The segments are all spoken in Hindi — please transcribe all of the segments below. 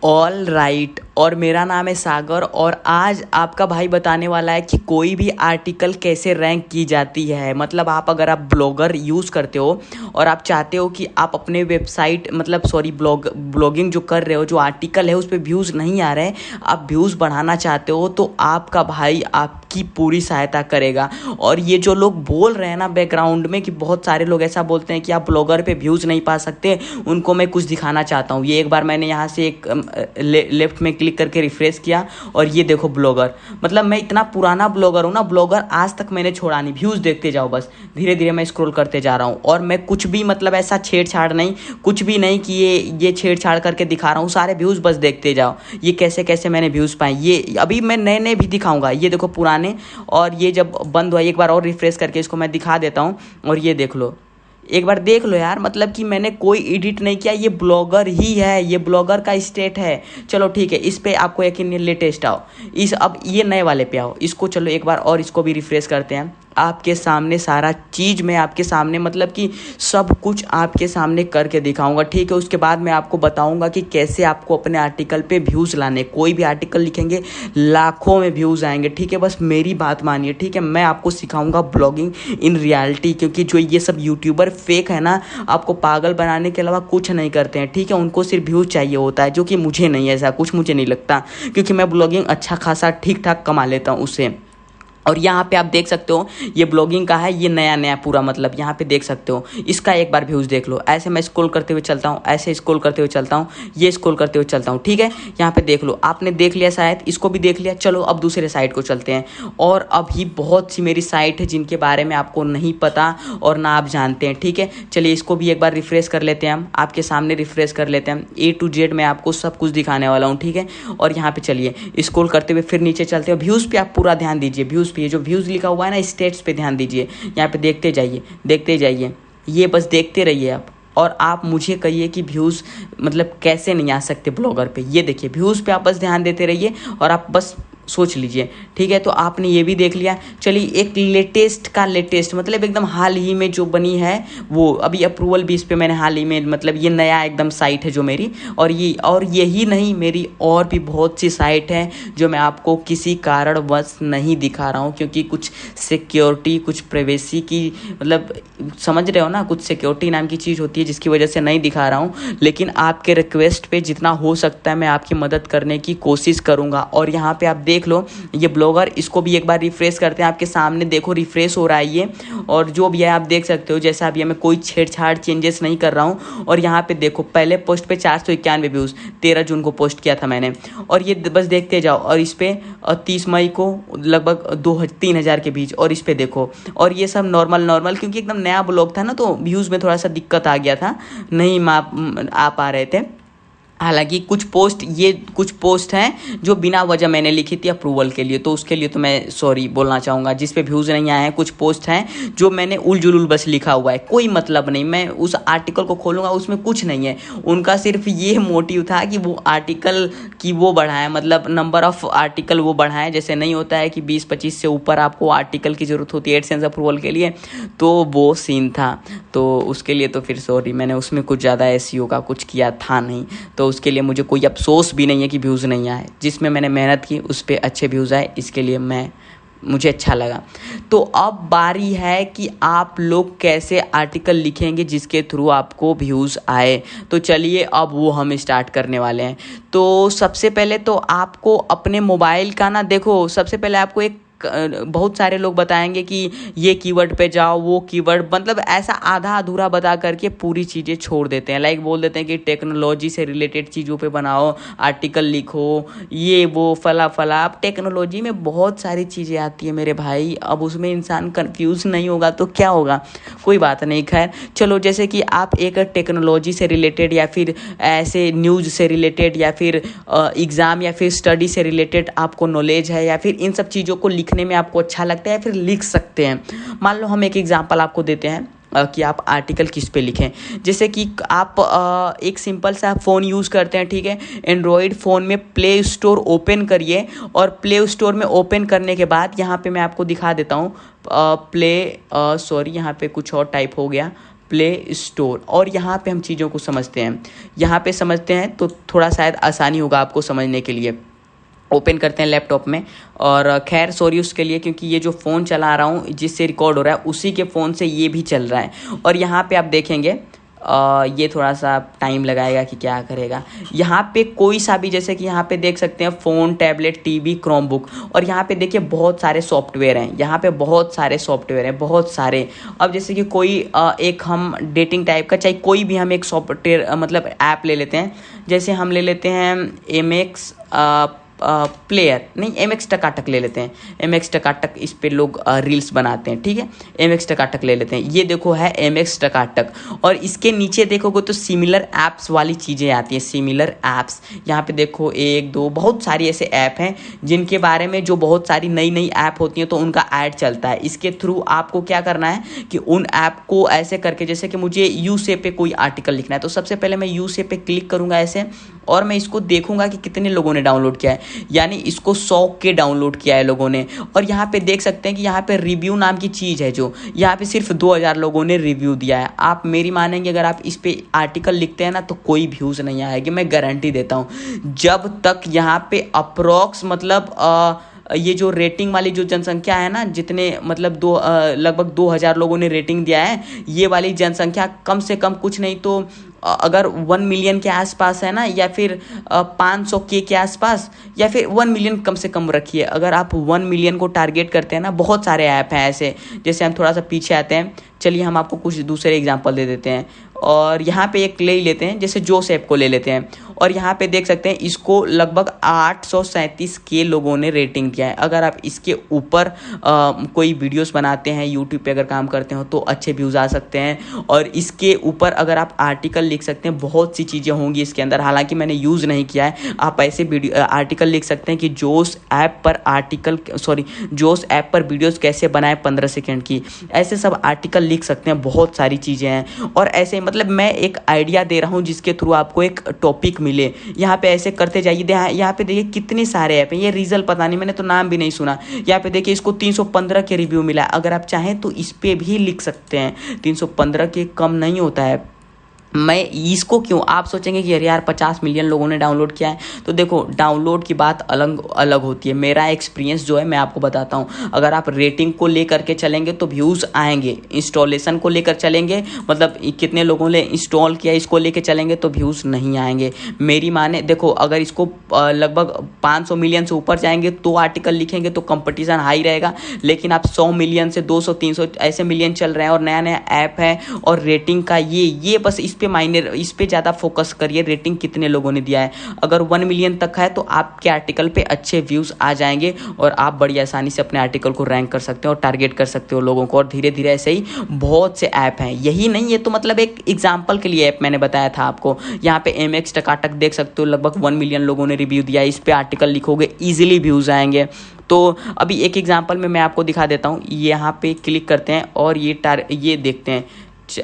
All right. और मेरा नाम है सागर और आज आपका भाई बताने वाला है कि कोई भी आर्टिकल कैसे रैंक की जाती है। मतलब आप अगर आप ब्लॉगर यूज़ करते हो और आप चाहते हो कि आप अपने वेबसाइट मतलब सॉरी ब्लॉगिंग जो कर रहे हो, जो आर्टिकल है उस पर व्यूज़ नहीं आ रहे हैं, आप व्यूज़ बढ़ाना चाहते हो, तो आपका भाई आपकी पूरी सहायता करेगा। और ये जो लोग बोल रहे हैं ना बैकग्राउंड में कि बहुत सारे लोग ऐसा बोलते हैं कि आप ब्लॉगर पे व्यूज़ नहीं पा सकते, उनको मैं कुछ दिखाना चाहता हूँ। ये एक बार मैंने यहाँ से एक लेफ्ट में क्लिक करके रिफ्रेश किया और ये देखो ब्लॉगर। मतलब मैं इतना पुराना ब्लॉगर हूँ ना, ब्लॉगर आज तक मैंने छोड़ा नहीं। व्यूज़ देखते जाओ बस, धीरे धीरे मैं स्क्रॉल करते जा रहा हूँ। और मैं कुछ भी मतलब ऐसा छेड़छाड़ नहीं, कुछ भी नहीं कि ये छेड़छाड़ करके दिखा रहा हूँ। सारे व्यूज़ बस देखते जाओ। ये कैसे कैसे मैंने व्यूज़ पाए, ये अभी मैं नए नए भी दिखाऊंगा। ये देखो पुराने, और ये जब बंद हुआ एक बार और रिफ्रेश करके इसको मैं दिखा देता हूँ। और ये देख लो, एक बार देख लो यार। मतलब कि मैंने कोई एडिट नहीं किया, ये ब्लॉगर ही है, ये ब्लॉगर का स्टेट है। चलो ठीक है, इस पे आपको यकीन नहीं, लेटेस्ट आओ इस, अब ये नए वाले पे आओ। इसको चलो एक बार और इसको भी रिफ्रेश करते हैं। आपके सामने सारा चीज़ मैं आपके सामने मतलब कि सब कुछ आपके सामने करके दिखाऊंगा, ठीक है। उसके बाद मैं आपको बताऊंगा कि कैसे आपको अपने आर्टिकल पे व्यूज़ लाने। कोई भी आर्टिकल लिखेंगे लाखों में व्यूज़ आएंगे, ठीक है। बस मेरी बात मानिए, ठीक है। मैं आपको सिखाऊंगा ब्लॉगिंग इन रियलिटी, क्योंकि जो ये सब यूट्यूबर फेक है ना, आपको पागल बनाने के अलावा कुछ नहीं करते हैं, ठीक है। उनको सिर्फ व्यूज़ चाहिए होता है, जो कि मुझे नहीं, ऐसा कुछ मुझे नहीं लगता, क्योंकि मैं ब्लॉगिंग अच्छा खासा ठीक ठाक कमा लेता हूँ उससे। और यहाँ पे आप देख सकते हो ये ब्लॉगिंग का है, ये नया नया पूरा मतलब यहाँ पे देख सकते हो। इसका एक बार व्यूज़ देख लो। ऐसे मैं स्क्रॉल करते हुए चलता हूँ, ऐसे स्क्रॉल करते हुए चलता हूँ, ये स्क्रॉल करते हुए चलता हूँ, ठीक है। यहाँ पे देख लो, आपने देख लिया शायद, इसको भी देख लिया। चलो अब दूसरे साइट को चलते हैं। और अभी बहुत सी मेरी साइट है जिनके बारे में आपको नहीं पता और ना आप जानते हैं, ठीक है। चलिए इसको भी एक बार रिफ्रेश कर लेते हैं, हम आपके सामने रिफ्रेश कर लेते हैं। A to Z मैं आपको सब कुछ दिखाने वाला हूँ, ठीक है। और यहाँ पे चलिए स्क्रॉल करते हुए फिर नीचे चलते हैं। व्यूज़ पे आप पूरा ध्यान दीजिए, व्यूज़ पे जो व्यूज़ लिखा हुआ है ना, स्टेट्स पे ध्यान दीजिए। यहाँ पे देखते जाइए, देखते जाइए, ये बस देखते रहिए आप। और आप मुझे कहिए कि व्यूज़ मतलब कैसे नहीं आ सकते ब्लॉगर पे। ये देखिए व्यूज़ पे आप बस ध्यान देते रहिए और आप बस सोच लीजिए, ठीक है। तो आपने ये भी देख लिया। चलिए एक लेटेस्ट का लेटेस्ट मतलब एकदम हाल ही में जो बनी है, वो अभी अप्रूवल भी इस पे मैंने हाल ही में मतलब ये नया एकदम साइट है जो मेरी। और यही नहीं, मेरी और भी बहुत सी साइट हैं जो मैं आपको किसी कारणवश नहीं दिखा रहा हूँ, क्योंकि कुछ सिक्योरिटी, कुछ प्राइवेसी की मतलब समझ रहे हो ना, कुछ सिक्योरिटी नाम की चीज़ होती है जिसकी वजह से नहीं दिखा रहा हूँ। लेकिन आपके रिक्वेस्ट पे जितना हो सकता है मैं आपकी मदद करने की कोशिश करूँगा। और यहाँ पे आप देख लो ये ब्लॉगर, इसको भी एक बार रिफ्रेश करते हैं। आपके सामने देखो रिफ्रेश हो रहा है ये, और जो भी है आप देख सकते हो। जैसा अभी मैं कोई छेड़छाड़ चेंजेस नहीं कर रहा हूँ। और यहाँ पे देखो पहले पोस्ट पे 491 व्यूज़ 13 जून को पोस्ट किया था मैंने। और ये बस देखते जाओ। और इस पे 30 मई को लगभग 2-3 हज़ार के बीच। और इस पे देखो, और ये सब नॉर्मल नॉर्मल, क्योंकि एकदम नया ब्लॉग था ना, तो व्यूज़ में थोड़ा सा दिक्कत आ गया था, नहीं माप आ पा रहे थे। हालांकि कुछ पोस्ट हैं जो बिना वजह मैंने लिखी थी अप्रूवल के लिए, तो उसके लिए तो मैं सॉरी बोलना चाहूँगा। जिस पे व्यूज़ नहीं आए हैं, कुछ पोस्ट हैं जो मैंने उल जुलूल बस लिखा हुआ है, कोई मतलब नहीं। मैं उस आर्टिकल को खोलूँगा, उसमें कुछ नहीं है। उनका सिर्फ ये मोटिव था कि वो आर्टिकल की वो बढ़ाएं, मतलब नंबर ऑफ़ आर्टिकल वो बढ़ाएं। जैसे नहीं होता है कि 20-25 से ऊपर आपको आर्टिकल की ज़रूरत होती है एडसेंस अप्रूवल के लिए, तो वो सीन था। तो उसके लिए तो फिर सॉरी, मैंने उसमें कुछ ज़्यादा एसईओ का कुछ किया था नहीं, तो उसके लिए मुझे कोई अफसोस भी नहीं है कि व्यूज़ नहीं आए। जिसमें मैंने मेहनत की उस पर अच्छे व्यूज़ आए, इसके लिए मुझे अच्छा लगा। तो अब बारी है कि आप लोग कैसे आर्टिकल लिखेंगे जिसके थ्रू आपको व्यूज़ आए। तो चलिए अब वो हम स्टार्ट करने वाले हैं। तो सबसे पहले तो आपको अपने मोबाइल का ना, देखो सबसे पहले आपको एक बहुत सारे लोग बताएंगे कि ये कीवर्ड पे जाओ, वो कीवर्ड, मतलब ऐसा आधा अधूरा बता करके पूरी चीज़ें छोड़ देते हैं। लाइक बोल देते हैं कि टेक्नोलॉजी से रिलेटेड चीज़ों पे बनाओ, आर्टिकल लिखो, ये वो फला फला। अब टेक्नोलॉजी में बहुत सारी चीज़ें आती है मेरे भाई, अब उसमें इंसान कंफ्यूज नहीं होगा तो क्या होगा, कोई बात नहीं। खैर चलो, जैसे कि आप एक टेक्नोलॉजी से रिलेटेड या फिर ऐसे न्यूज़ से रिलेटेड या फिर एग्ज़ाम या फिर स्टडी से रिलेटेड आपको नॉलेज है, या फिर इन सब चीज़ों को लिखने में आपको अच्छा लगता है, या फिर लिख सकते हैं। मान लो हम एक एग्जांपल आपको देते हैं कि आप आर्टिकल किस पे लिखें। जैसे कि आप एक सिंपल सा फ़ोन यूज़ करते हैं, ठीक है। एंड्रॉयड फ़ोन में प्ले स्टोर ओपन करिए, और प्ले स्टोर में ओपन करने के बाद यहाँ पे मैं आपको दिखा देता हूँ। सॉरी यहाँ पे कुछ और टाइप हो गया, प्ले स्टोर। और यहाँ पे हम चीज़ों को समझते हैं, यहाँ पे समझते हैं तो थोड़ा शायद आसानी होगा आपको समझने के लिए। ओपन करते हैं लैपटॉप में, और खैर सॉरी उसके लिए, क्योंकि ये जो फ़ोन चला रहा हूँ जिससे रिकॉर्ड हो रहा है उसी के फ़ोन से ये भी चल रहा है। और यहाँ पे आप देखेंगे ये थोड़ा सा टाइम लगाएगा कि क्या करेगा। यहाँ पे कोई सा भी, जैसे कि यहाँ पे देख सकते हैं फ़ोन, टैबलेट, टीवी, क्रोमबुक, और यहाँ पे देखिए बहुत सारे सॉफ्टवेयर हैं, यहाँ पे बहुत सारे सॉफ्टवेयर हैं, बहुत सारे। अब जैसे कि कोई एक हम डेटिंग टाइप का, चाहे कोई भी हम एक सॉफ्टवेयर मतलब ऐप ले लेते हैं। जैसे हम ले लेते हैं MX प्लेयर, नहीं MX टकाटक ले लेते हैं। MX टकाटक, इस पे लोग रील्स बनाते हैं, ठीक है। MX टकाटक ले लेते हैं। ये देखो है MX टकाटक, और इसके नीचे देखोगे तो सिमिलर ऐप्स वाली चीज़ें आती हैं, सिमिलर ऐप्स। यहाँ पे देखो 1 2 बहुत सारी ऐसे ऐप हैं जिनके बारे में, जो बहुत सारी नई नई ऐप होती हैं तो उनका ऐड चलता है। इसके थ्रू आपको क्या करना है कि उन ऐप को ऐसे करके, जैसे कि मुझे यू से पे कोई आर्टिकल लिखना है, तो सबसे पहले मैं यू से पे क्लिक करूँगा ऐसे, और मैं इसको देखूंगा कि कितने लोगों ने डाउनलोड किया है। यानी इसको 100 के डाउनलोड किया है लोगों ने। और यहाँ पे देख सकते हैं कि यहाँ पे रिव्यू नाम की चीज़ है, जो यहाँ पे सिर्फ 2000 लोगों ने रिव्यू दिया है। आप मेरी मानेंगे, अगर आप इस पे आर्टिकल लिखते हैं ना तो कोई व्यूज़ नहीं आएगी, मैं गारंटी देता हूँ। जब तक यहाँ पे अप्रॉक्स मतलब ये जो रेटिंग वाली जो जनसंख्या है ना, जितने मतलब लगभग 2000 लोगों ने रेटिंग दिया है, ये वाली जनसंख्या कम से कम कुछ नहीं तो अगर 1 मिलियन के आसपास है ना, या फिर 500 के आसपास, या फिर 1 मिलियन कम से कम रखिए। अगर आप 1 मिलियन को टारगेट करते हैं ना, बहुत सारे ऐप हैं ऐसे। जैसे हम थोड़ा सा पीछे आते हैं, चलिए हम आपको कुछ दूसरे एग्जांपल दे देते हैं। और यहाँ पे एक ले ही लेते हैं, जैसे जोश ऐप को ले लेते हैं, और यहाँ पे देख सकते हैं इसको लगभग 837 के लोगों ने रेटिंग दिया है। अगर आप इसके ऊपर कोई वीडियोस बनाते हैं, यूट्यूब पे अगर काम करते हो तो अच्छे व्यूज़ आ सकते हैं। और इसके ऊपर अगर आप आर्टिकल लिख सकते हैं, बहुत सी चीज़ें होंगी इसके अंदर, हालांकि मैंने यूज़ नहीं किया है। आप ऐसे वीडियो आर्टिकल लिख सकते हैं कि जोश ऐप पर वीडियोज़ कैसे बनाए 15 सेकेंड की, ऐसे सब आर्टिकल लिख सकते हैं। बहुत सारी चीज़ें हैं। और ऐसे मतलब मैं एक आइडिया दे रहा हूँ जिसके थ्रू आपको एक टॉपिक मिले। यहाँ पे ऐसे करते जाइए। यहाँ पे देखिए कितने सारे ऐप हैं। ये रीजल पता नहीं, मैंने तो नाम भी नहीं सुना। यहाँ पे देखिए इसको 315 के रिव्यू मिला है। अगर आप चाहें तो इस पे भी लिख सकते हैं। 315 के कम नहीं होता है। मैं इसको क्यों, आप सोचेंगे कि यार 50 मिलियन लोगों ने डाउनलोड किया है, तो देखो डाउनलोड की बात अलग अलग होती है। मेरा एक्सपीरियंस जो है मैं आपको बताता हूँ। अगर आप रेटिंग को लेकर के चलेंगे तो व्यूज़ आएंगे, इंस्टॉलेशन को लेकर चलेंगे, मतलब कितने लोगों ने इंस्टॉल किया इसको लेकर चलेंगे तो व्यूज़ नहीं आएंगे। मेरी माने देखो, अगर इसको लगभग 500 मिलियन से ऊपर जाएंगे तो आर्टिकल लिखेंगे तो कंपटीशन हाई रहेगा। लेकिन आप 100 मिलियन से 200 300 ऐसे मिलियन चल रहे हैं और नया नया ऐप है, और रेटिंग का ये बस इस पे ज़्यादा फोकस करिए, रेटिंग कितने लोगों ने दिया है। अगर 1 मिलियन तक है तो आपके आर्टिकल पे अच्छे व्यूज़ आ जाएंगे, और आप बड़ी आसानी से अपने आर्टिकल को रैंक कर सकते हो और टारगेट कर सकते हो लोगों को। और धीरे धीरे ऐसे ही बहुत से ऐप हैं, यही नहीं, ये तो मतलब एक एग्जाम्पल के लिए ऐप मैंने बताया था आपको। यहाँ पे MX टकाटक देख सकते हो, लगभग 1 मिलियन लोगों ने रिव्यू दिया है। इस पे आर्टिकल लिखोगे ईजिली व्यूज़ आएंगे। तो अभी एक एग्जाम्पल में मैं आपको दिखा देता हूँ। यहाँ पे क्लिक करते हैं और ये देखते हैं,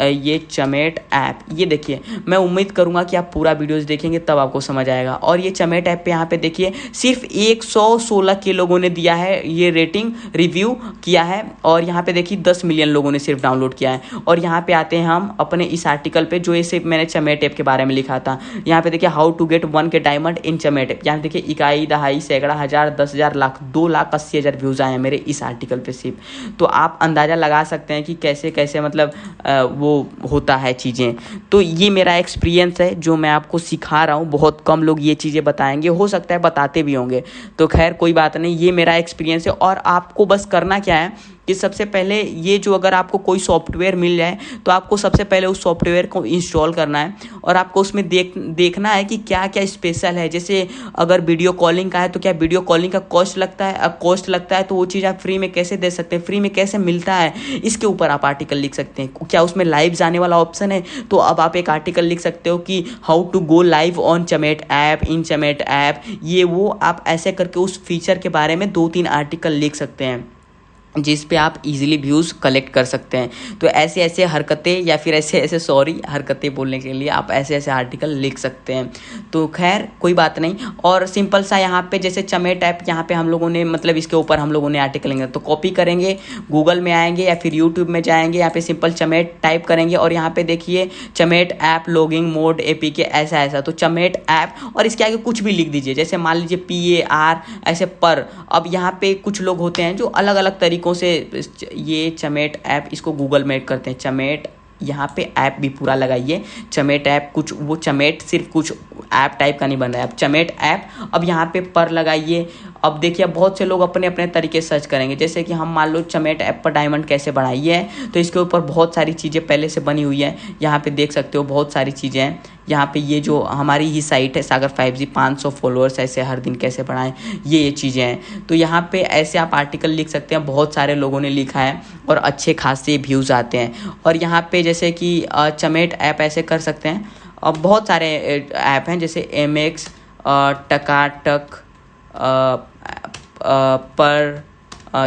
ये चमेट ऐप, ये देखिए। मैं उम्मीद करूंगा कि आप पूरा वीडियोस देखेंगे तब आपको समझ आएगा। और ये चमेट ऐप पे यहाँ पे देखिए सिर्फ 116 के लोगों ने दिया है, ये रेटिंग रिव्यू किया है। और यहाँ पे देखिए 10 मिलियन लोगों ने सिर्फ डाउनलोड किया है। और यहाँ पे आते हैं हम अपने इस आर्टिकल पे, जो इसे मैंने चमेट ऐप के बारे में लिखा था। यहाँ पे देखिए हाउ टू गेट 1 के डायमंड इन चमेट ऐप। यहाँ देखिए इकाई, दहाई, सैकड़ा, हजार, 10,000, लाख, 2,80,000 व्यूज़ आए हैं मेरे इस आर्टिकल पे सिर्फ। तो आप अंदाज़ा लगा सकते हैं कि कैसे कैसे मतलब वो होता है चीज़ें। तो ये मेरा एक्सपीरियंस है जो मैं आपको सिखा रहा हूँ। बहुत कम लोग ये चीज़ें बताएंगे, हो सकता है बताते भी होंगे, तो खैर कोई बात नहीं, ये मेरा एक्सपीरियंस है। और आपको बस करना क्या है कि सबसे पहले ये जो, अगर आपको कोई सॉफ्टवेयर मिल जाए तो आपको सबसे पहले उस सॉफ्टवेयर को इंस्टॉल करना है, और आपको उसमें देखना है कि क्या क्या स्पेशल है। जैसे अगर वीडियो कॉलिंग का है तो क्या वीडियो कॉलिंग का कॉस्ट लगता है, कॉस्ट लगता है तो वो चीज़ आप फ्री में कैसे दे सकते हैं, फ्री में कैसे मिलता है, इसके ऊपर आप आर्टिकल लिख सकते हैं। क्या उसमें लाइव जाने वाला ऑप्शन है, तो अब आप एक आर्टिकल लिख सकते हो कि how to go live on Chamet app, in Chamet app, ये वो आप ऐसे करके उस फीचर के बारे में 2-3 आर्टिकल लिख सकते हैं। जिस पे आप इजीली व्यूज़ कलेक्ट कर सकते हैं। तो ऐसे ऐसे हरकतें या फिर ऐसे ऐसे हरकतें बोलने के लिए आप ऐसे ऐसे आर्टिकल लिख सकते हैं। तो खैर कोई बात नहीं। और सिंपल सा यहाँ पे जैसे चमेट ऐप, यहाँ पे हम लोगों ने मतलब इसके ऊपर हम लोगों ने आर्टिकल लेंगे तो कॉपी करेंगे, गूगल में आएंगे या फिर यूट्यूब में जाएंगे, यहाँ पे सिंपल चमेट टाइप करेंगे और यहाँ पे देखिए चमेट ऐप लॉगिंग मोड APK ऐसा ऐसा। तो चमेट ऐप और इसके आगे कुछ भी लिख दीजिए, जैसे मान लीजिए PAR ऐसे पर। अब यहाँ पे कुछ लोग होते हैं जो अलग अलग तरीकों से ये चमेट ऐप इसको गूगल में करते हैं। चमेट यहाँ पे ऐप भी पूरा लगाइए, चमेट ऐप कुछ वो चमेट सिर्फ कुछ ऐप टाइप का नहीं बन रहा है, अब चमेट ऐप। अब यहाँ पे पर लगाइए। अब देखिए बहुत से लोग अपने अपने तरीके सर्च करेंगे, जैसे कि हम मान लो चमेट ऐप पर डायमंड कैसे बढ़ाइए है, तो इसके ऊपर बहुत सारी चीज़ें पहले से बनी हुई है। यहाँ पे देख सकते हो बहुत सारी चीज़ें हैं। यहाँ पे ये जो हमारी ही साइट है सागर 5G 500 फॉलोअर्स ऐसे हर दिन कैसे बढ़ाएं, ये चीज़ें हैं। तो यहाँ पे ऐसे आप आर्टिकल लिख सकते हैं, बहुत सारे लोगों ने लिखा है और अच्छे खासे व्यूज़ आते हैं। और यहाँ पे जैसे कि चमेट ऐप ऐसे कर सकते हैं। अब बहुत सारे ऐप हैं जैसे MX टकाटक पर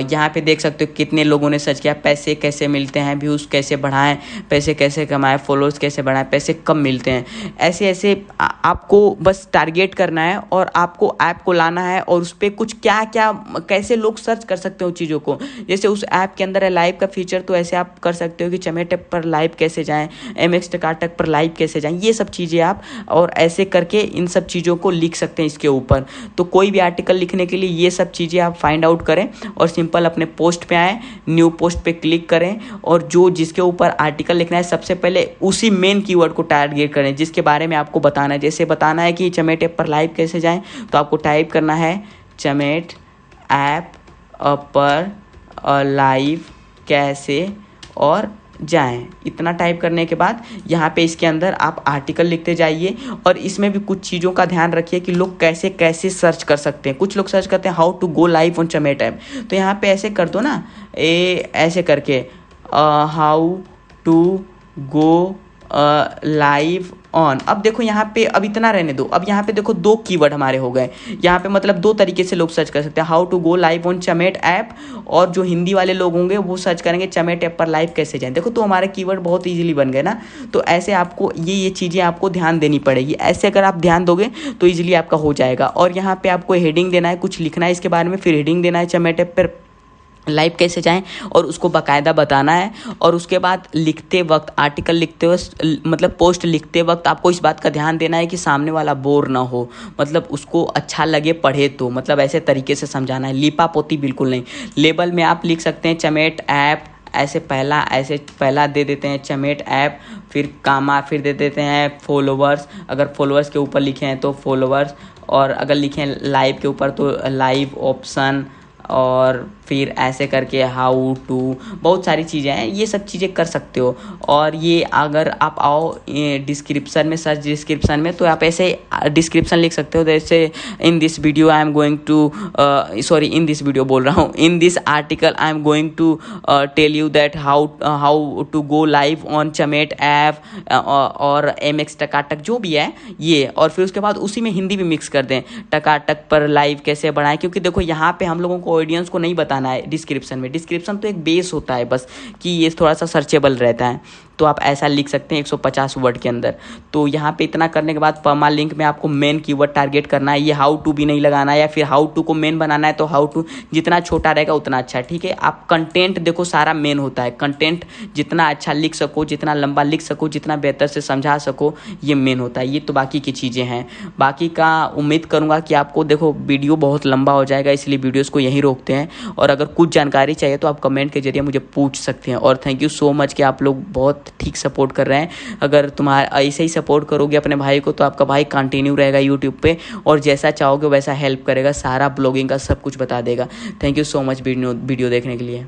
यहाँ पे देख सकते हो कितने लोगों ने सर्च किया, पैसे कैसे मिलते हैं, व्यूज़ कैसे बढ़ाएं, पैसे कैसे कमाएं, फॉलोअर्स कैसे बढ़ाएं, पैसे कब मिलते हैं। ऐसे ऐसे आपको बस टारगेट करना है और आपको ऐप को लाना है और उस पर कुछ क्या क्या कैसे लोग सर्च कर सकते हो चीज़ों को। जैसे उस ऐप के अंदर है लाइव का फीचर, तो ऐसे आप कर सकते हो कि चमेट ऐप पर लाइव कैसे जाएँ, MX टकाटक पर लाइव कैसे जाएँ, ये सब चीज़ें आप और ऐसे करके इन सब चीज़ों को लिख सकते हैं इसके ऊपर। तो कोई भी आर्टिकल लिखने के लिए ये सब चीज़ें आप फाइंड आउट करें और सिंपल अपने पोस्ट पे आए, न्यू पोस्ट पे क्लिक करें और जो जिसके ऊपर आर्टिकल लिखना है सबसे पहले उसी मेन कीवर्ड को टारगेट करें जिसके बारे में आपको बताना है। जैसे बताना है कि चमेट ऐप पर लाइव कैसे जाएं, तो आपको टाइप करना है चमेट ऐप पर लाइव कैसे और जाएं। इतना टाइप करने के बाद यहाँ पे इसके अंदर आप आर्टिकल लिखते जाइए और इसमें भी कुछ चीज़ों का ध्यान रखिए कि लोग कैसे कैसे सर्च कर सकते हैं। कुछ लोग सर्च करते हैं how to go live on Chamet app, तो यहाँ पे ऐसे कर दो ना, ऐसे करके how to go live on. अब देखो यहाँ पे अब इतना रहने दो। अब यहाँ पे देखो 2 कीवर्ड हमारे हो गए। यहाँ पे मतलब 2 तरीके से लोग सर्च कर सकते हैं, how to go live on Chamet app, और जो हिंदी वाले लोग होंगे वो सर्च करेंगे चमेट ऐप पर लाइव कैसे जाएं। देखो तो हमारे कीवर्ड बहुत इजीली बन गए ना। तो ऐसे आपको ये चीज़ें आपको ध्यान देनी पड़ेगी। ऐसे अगर आप ध्यान दोगे तो ईजिली आपका हो जाएगा। और यहाँ पे आपको हेडिंग देना है, कुछ लिखना है इसके बारे में, फिर हेडिंग देना है चमेट ऐप पर लाइव कैसे जाएं और उसको बाकायदा बताना है। और उसके बाद लिखते वक्त आर्टिकल लिखते वक्त मतलब पोस्ट लिखते वक्त आपको इस बात का ध्यान देना है कि सामने वाला बोर ना हो, मतलब उसको अच्छा लगे पढ़े तो, मतलब ऐसे तरीके से समझाना है, लीपा पोती बिल्कुल नहीं। लेबल में आप लिख सकते हैं चमेट ऐप ऐसे पहला दे देते हैं चमेट ऐप, फिर कामा, फिर दे देते हैं फॉलोवर्स, अगर फॉलोवर्स के ऊपर लिखे हैं तो फॉलोवर्स, और अगर लिखे हैं लाइव के ऊपर तो लाइव ऑप्शन, और फिर ऐसे करके हाउ टू, बहुत सारी चीज़ें हैं, ये सब चीज़ें कर सकते हो। और ये अगर आप आओ डिस्क्रिप्शन में, सर्च डिस्क्रिप्शन में, तो आप ऐसे डिस्क्रिप्शन लिख सकते हो, जैसे in this video I am going to in this video बोल रहा हूँ, in this article I am going to tell you that how to go live on Chamet app और MX टकाटक जो भी है ये। और फिर उसके बाद उसी में हिंदी भी मिक्स कर दें, टकाटक पर लाइव कैसे बढ़ाएं, क्योंकि देखो यहाँ पे हम लोगों को ऑडियंस को नहीं बताना है डिस्क्रिप्शन में। डिस्क्रिप्शन तो एक बेस होता है बस कि ये थोड़ा सा सर्चेबल रहता है, तो आप ऐसा लिख सकते हैं 150 वर्ड के अंदर। तो यहाँ पे इतना करने के बाद परमा लिंक में आपको मेन कीवर्ड टारगेट करना है, ये हाउ टू भी नहीं लगाना है, या फिर हाउ टू को मेन बनाना है तो हाउ टू जितना छोटा रहेगा उतना अच्छा, ठीक है। आप कंटेंट देखो सारा मेन होता है, कंटेंट जितना अच्छा लिख सको, जितना लंबा लिख सको, जितना बेहतर से समझा सको, ये मेन होता है। ये तो बाकी की चीज़ें हैं, बाकी का उम्मीद करूँगा कि आपको, देखो वीडियो बहुत लंबा हो जाएगा इसलिए वीडियोज़ को यहीं रोकते हैं। और अगर कुछ जानकारी चाहिए तो आप कमेंट के जरिए मुझे पूछ सकते हैं। और थैंक यू सो मच कि आप लोग बहुत ठीक सपोर्ट कर रहे हैं। अगर तुम्हारा ऐसे ही सपोर्ट करोगे अपने भाई को तो आपका भाई कंटिन्यू रहेगा यूट्यूब पे, और जैसा चाहोगे वैसा हेल्प करेगा, सारा ब्लॉगिंग का सब कुछ बता देगा। Thank you so much video देखने के लिए।